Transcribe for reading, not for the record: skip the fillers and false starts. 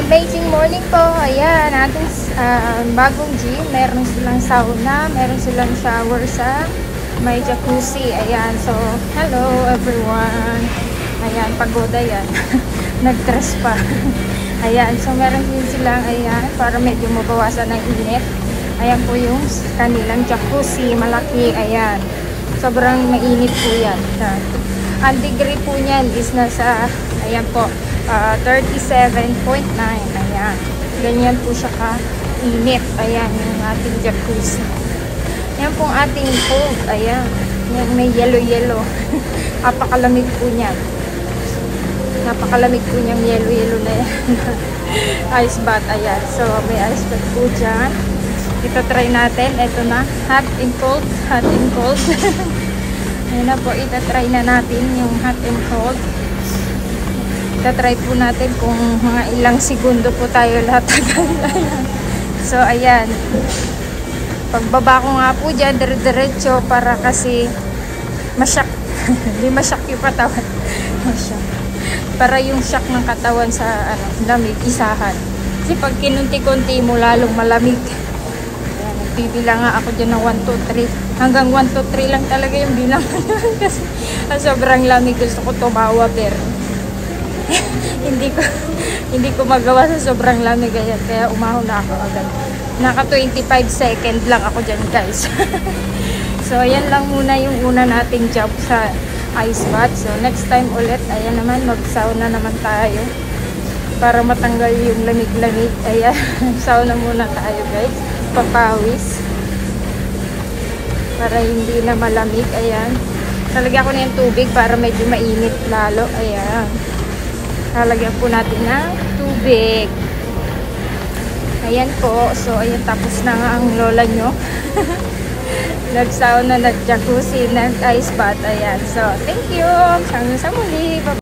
Amazing morning po. Ayan, ating bagong gym. Meron silang sauna, meron silang shower sa may jacuzzi. Ayan, so hello everyone. Ayan, pagoda yan. Nag-dress pa. Ayan, so meron din silang, ayan, para medyo mabawasan ng init. Ayan po yung kanilang jacuzzi, malaki. Ayan, sobrang mainit po yan. Ang degree po niyan is nasa, ayan po, 37.9. Ayan. Ganyan po siya ka-init. Ayan, yung ating jacuzzi. Ayan pong ating pool. Ayan. Yung may yellow-yellow. Napakalamig po niyan. Napakalamig po niyang yellow-yellow na yan. Ice bath. Ayan. So, may ice bath po dyan. Ito try natin. Ito na. Hot and cold. Hot and cold. Ayan na po. Ito try na natin yung hot and cold. Try po natin kung mga ilang segundo po tayo lahat. So, ayan. Pagbaba ko nga po dyan, dire-diretso para kasi masyak. Hindi masyak yung katawan. Masyak. Para yung shock ng katawan sa lamig, isahan. Kasi pag kinunti-kunti mo, lalong malamig. Ayan, nagbibilang nga ako dyan ng 1, 2, 3. Hanggang 1, 2, 3 lang talaga yung bilang. Kasi sobrang lamig. Gusto ko tumawa pero hindi ko magawa sa sobrang lamig. Ayan, kaya umahon na ako agad. Naka 25 second lang ako dyan, guys. So ayan lang muna yung una nating job sa ice bath. So next time ulit, ayan naman, mag-sauna naman tayo para matanggal yung lamig-lamig. Ayan, sauna muna tayo, guys. Papawis para hindi na malamig. Ayan, talagyan ko na yung tubig para medyo mainit lalo. Ayan, lalagyan po natin ng tubig. Ayan po. So, ayan, tapos na nga ang lola nyo. Nag-sauna, nag-jacuzzi, nag-ice bath. Ayan. So, thank you. Hanggang sa muli. Bye.